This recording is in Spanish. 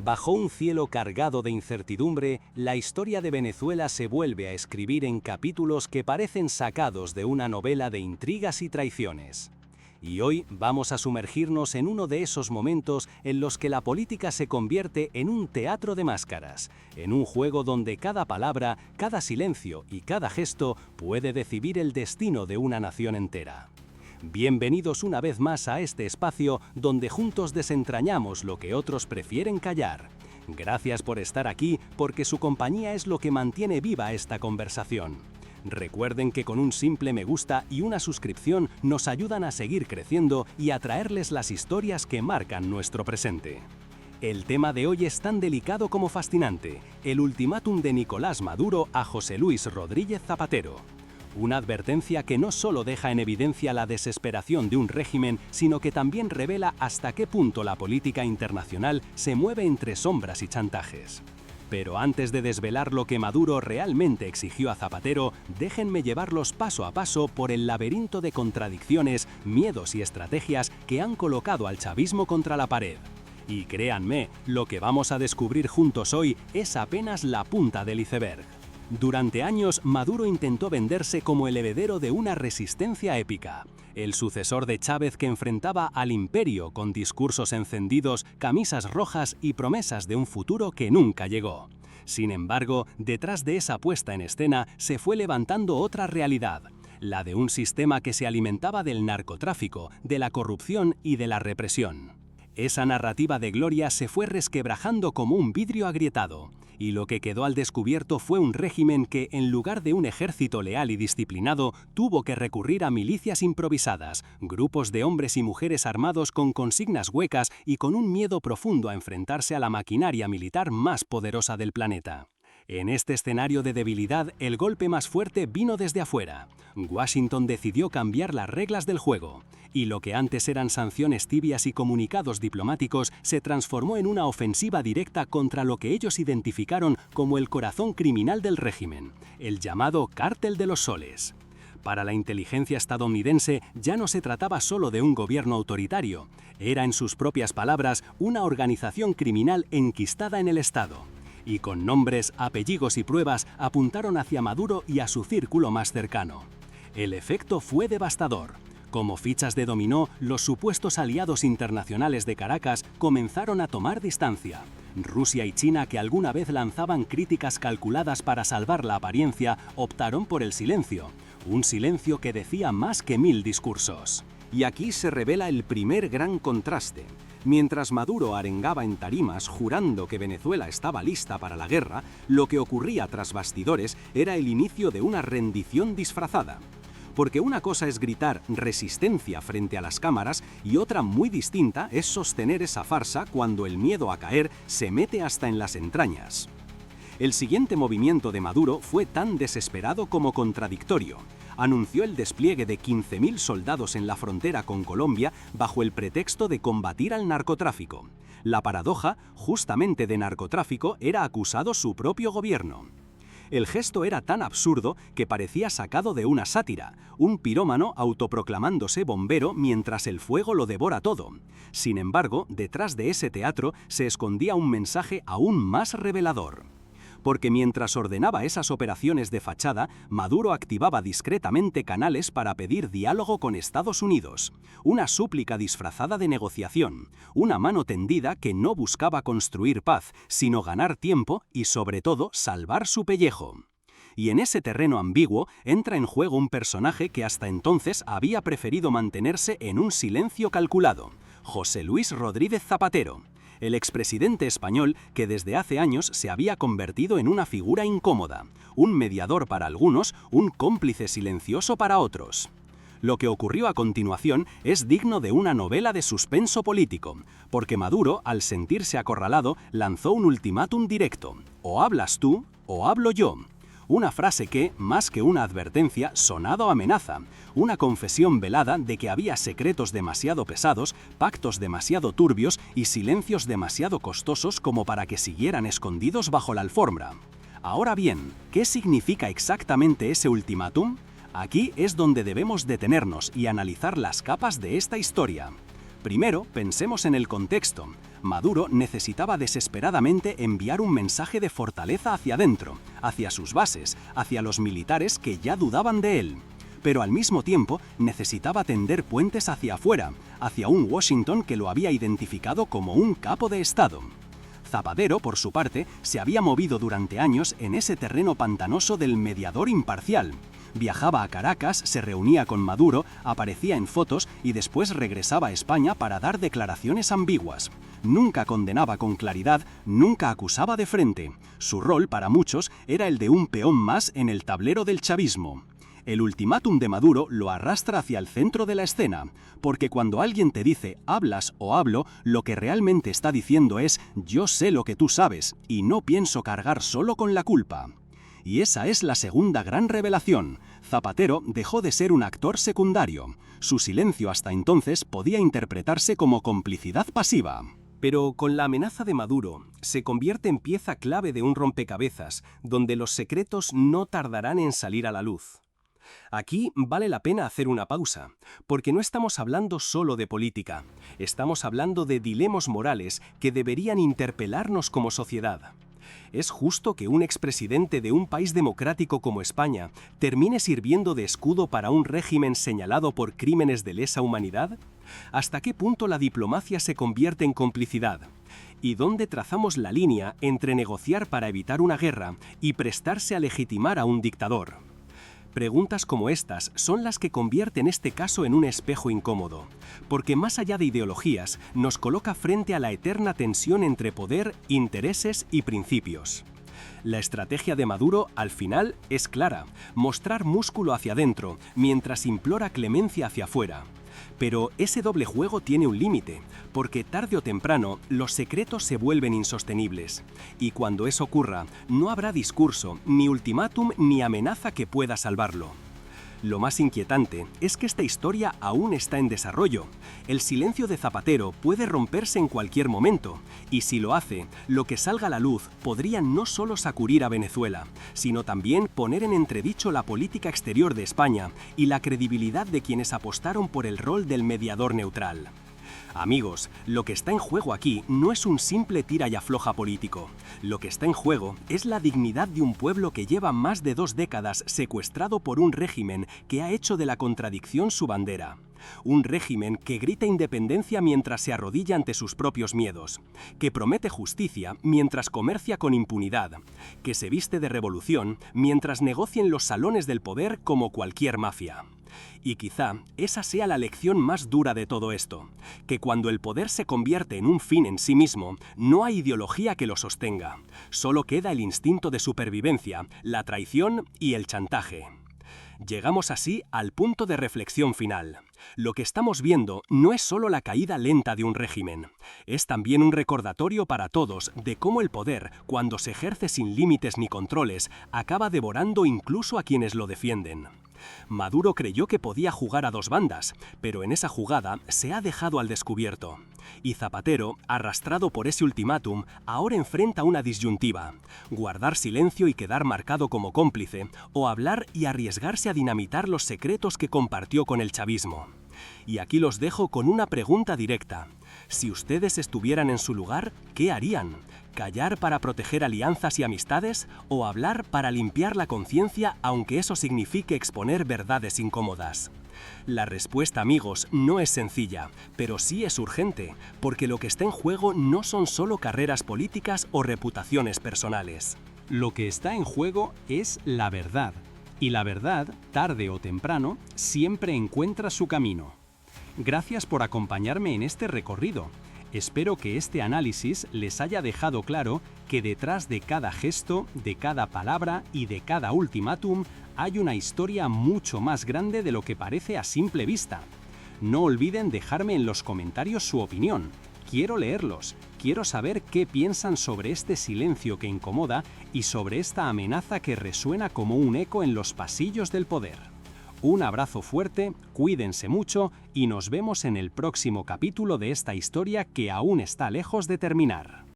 Bajo un cielo cargado de incertidumbre, la historia de Venezuela se vuelve a escribir en capítulos que parecen sacados de una novela de intrigas y traiciones. Y hoy vamos a sumergirnos en uno de esos momentos en los que la política se convierte en un teatro de máscaras, en un juego donde cada palabra, cada silencio y cada gesto puede decidir el destino de una nación entera. Bienvenidos una vez más a este espacio donde juntos desentrañamos lo que otros prefieren callar. Gracias por estar aquí, porque su compañía es lo que mantiene viva esta conversación. Recuerden que con un simple me gusta y una suscripción nos ayudan a seguir creciendo y a traerles las historias que marcan nuestro presente. El tema de hoy es tan delicado como fascinante: el ultimátum de Nicolás Maduro a José Luis Rodríguez Zapatero. Una advertencia que no solo deja en evidencia la desesperación de un régimen, sino que también revela hasta qué punto la política internacional se mueve entre sombras y chantajes. Pero antes de desvelar lo que Maduro realmente exigió a Zapatero, déjenme llevarlos paso a paso por el laberinto de contradicciones, miedos y estrategias que han colocado al chavismo contra la pared. Y créanme, lo que vamos a descubrir juntos hoy es apenas la punta del iceberg. Durante años, Maduro intentó venderse como el heredero de una resistencia épica, el sucesor de Chávez que enfrentaba al imperio con discursos encendidos, camisas rojas y promesas de un futuro que nunca llegó. Sin embargo, detrás de esa puesta en escena se fue levantando otra realidad, la de un sistema que se alimentaba del narcotráfico, de la corrupción y de la represión. Esa narrativa de gloria se fue resquebrajando como un vidrio agrietado, y lo que quedó al descubierto fue un régimen que, en lugar de un ejército leal y disciplinado, tuvo que recurrir a milicias improvisadas, grupos de hombres y mujeres armados con consignas huecas y con un miedo profundo a enfrentarse a la maquinaria militar más poderosa del planeta. En este escenario de debilidad, el golpe más fuerte vino desde afuera. Washington decidió cambiar las reglas del juego, y lo que antes eran sanciones tibias y comunicados diplomáticos se transformó en una ofensiva directa contra lo que ellos identificaron como el corazón criminal del régimen, el llamado Cártel de los Soles. Para la inteligencia estadounidense ya no se trataba solo de un gobierno autoritario, era, en sus propias palabras, una organización criminal enquistada en el Estado. Y con nombres, apellidos y pruebas apuntaron hacia Maduro y a su círculo más cercano. El efecto fue devastador. Como fichas de dominó, los supuestos aliados internacionales de Caracas comenzaron a tomar distancia. Rusia y China, que alguna vez lanzaban críticas calculadas para salvar la apariencia, optaron por el silencio. Un silencio que decía más que 1000 discursos. Y aquí se revela el primer gran contraste. Mientras Maduro arengaba en tarimas jurando que Venezuela estaba lista para la guerra, lo que ocurría tras bastidores era el inicio de una rendición disfrazada. Porque una cosa es gritar resistencia frente a las cámaras y otra muy distinta es sostener esa farsa cuando el miedo a caer se mete hasta en las entrañas. El siguiente movimiento de Maduro fue tan desesperado como contradictorio. Anunció el despliegue de 15.000 soldados en la frontera con Colombia bajo el pretexto de combatir al narcotráfico. La paradoja, justamente de narcotráfico, era acusado su propio gobierno. El gesto era tan absurdo que parecía sacado de una sátira, un pirómano autoproclamándose bombero mientras el fuego lo devora todo. Sin embargo, detrás de ese teatro se escondía un mensaje aún más revelador. Porque mientras ordenaba esas operaciones de fachada, Maduro activaba discretamente canales para pedir diálogo con Estados Unidos, una súplica disfrazada de negociación, una mano tendida que no buscaba construir paz, sino ganar tiempo y, sobre todo, salvar su pellejo. Y en ese terreno ambiguo entra en juego un personaje que hasta entonces había preferido mantenerse en un silencio calculado: José Luis Rodríguez Zapatero. El expresidente español que desde hace años se había convertido en una figura incómoda, un mediador para algunos, un cómplice silencioso para otros. Lo que ocurrió a continuación es digno de una novela de suspenso político, porque Maduro, al sentirse acorralado, lanzó un ultimátum directo: o hablas tú, o hablo yo. Una frase que, más que una advertencia, sonado amenaza, una confesión velada de que había secretos demasiado pesados, pactos demasiado turbios y silencios demasiado costosos como para que siguieran escondidos bajo la alfombra. Ahora bien, ¿qué significa exactamente ese ultimátum? Aquí es donde debemos detenernos y analizar las capas de esta historia. Primero, pensemos en el contexto. Maduro necesitaba desesperadamente enviar un mensaje de fortaleza hacia adentro, hacia sus bases, hacia los militares que ya dudaban de él. Pero al mismo tiempo necesitaba tender puentes hacia afuera, hacia un Washington que lo había identificado como un capo de Estado. Zapatero, por su parte, se había movido durante años en ese terreno pantanoso del mediador imparcial. Viajaba a Caracas, se reunía con Maduro, aparecía en fotos y después regresaba a España para dar declaraciones ambiguas. Nunca condenaba con claridad, nunca acusaba de frente. Su rol, para muchos, era el de un peón más en el tablero del chavismo. El ultimátum de Maduro lo arrastra hacia el centro de la escena, porque cuando alguien te dice hablas o hablo, lo que realmente está diciendo es yo sé lo que tú sabes y no pienso cargar solo con la culpa. Y esa es la segunda gran revelación. Zapatero dejó de ser un actor secundario. Su silencio hasta entonces podía interpretarse como complicidad pasiva. Pero con la amenaza de Maduro, se convierte en pieza clave de un rompecabezas, donde los secretos no tardarán en salir a la luz. Aquí vale la pena hacer una pausa, porque no estamos hablando solo de política, estamos hablando de dilemas morales que deberían interpelarnos como sociedad. ¿Es justo que un expresidente de un país democrático como España termine sirviendo de escudo para un régimen señalado por crímenes de lesa humanidad? ¿Hasta qué punto la diplomacia se convierte en complicidad? ¿Y dónde trazamos la línea entre negociar para evitar una guerra y prestarse a legitimar a un dictador? Preguntas como estas son las que convierten este caso en un espejo incómodo, porque más allá de ideologías, nos coloca frente a la eterna tensión entre poder, intereses y principios. La estrategia de Maduro, al final, es clara: mostrar músculo hacia adentro, mientras implora clemencia hacia afuera. Pero ese doble juego tiene un límite, porque tarde o temprano los secretos se vuelven insostenibles. Y cuando eso ocurra, no habrá discurso, ni ultimátum, ni amenaza que pueda salvarlo. Lo más inquietante es que esta historia aún está en desarrollo. El silencio de Zapatero puede romperse en cualquier momento, y si lo hace, lo que salga a la luz podría no solo sacudir a Venezuela, sino también poner en entredicho la política exterior de España y la credibilidad de quienes apostaron por el rol del mediador neutral. Amigos, lo que está en juego aquí no es un simple tira y afloja político. Lo que está en juego es la dignidad de un pueblo que lleva más de 2 décadas secuestrado por un régimen que ha hecho de la contradicción su bandera. Un régimen que grita independencia mientras se arrodilla ante sus propios miedos, que promete justicia mientras comercia con impunidad, que se viste de revolución mientras negocia en los salones del poder como cualquier mafia. Y quizá esa sea la lección más dura de todo esto, que cuando el poder se convierte en un fin en sí mismo, no hay ideología que lo sostenga, solo queda el instinto de supervivencia, la traición y el chantaje. Llegamos así al punto de reflexión final. Lo que estamos viendo no es solo la caída lenta de un régimen, es también un recordatorio para todos de cómo el poder, cuando se ejerce sin límites ni controles, acaba devorando incluso a quienes lo defienden. Maduro creyó que podía jugar a 2 bandas, pero en esa jugada se ha dejado al descubierto. Y Zapatero, arrastrado por ese ultimátum, ahora enfrenta una disyuntiva: guardar silencio y quedar marcado como cómplice, o hablar y arriesgarse a dinamitar los secretos que compartió con el chavismo. Y aquí los dejo con una pregunta directa. Si ustedes estuvieran en su lugar, ¿qué harían? ¿Callar para proteger alianzas y amistades o hablar para limpiar la conciencia, aunque eso signifique exponer verdades incómodas? La respuesta, amigos, no es sencilla, pero sí es urgente, porque lo que está en juego no son solo carreras políticas o reputaciones personales. Lo que está en juego es la verdad, y la verdad, tarde o temprano, siempre encuentra su camino. Gracias por acompañarme en este recorrido. Espero que este análisis les haya dejado claro que detrás de cada gesto, de cada palabra y de cada ultimátum hay una historia mucho más grande de lo que parece a simple vista. No olviden dejarme en los comentarios su opinión. Quiero leerlos, quiero saber qué piensan sobre este silencio que incomoda y sobre esta amenaza que resuena como un eco en los pasillos del poder. Un abrazo fuerte, cuídense mucho y nos vemos en el próximo capítulo de esta historia que aún está lejos de terminar.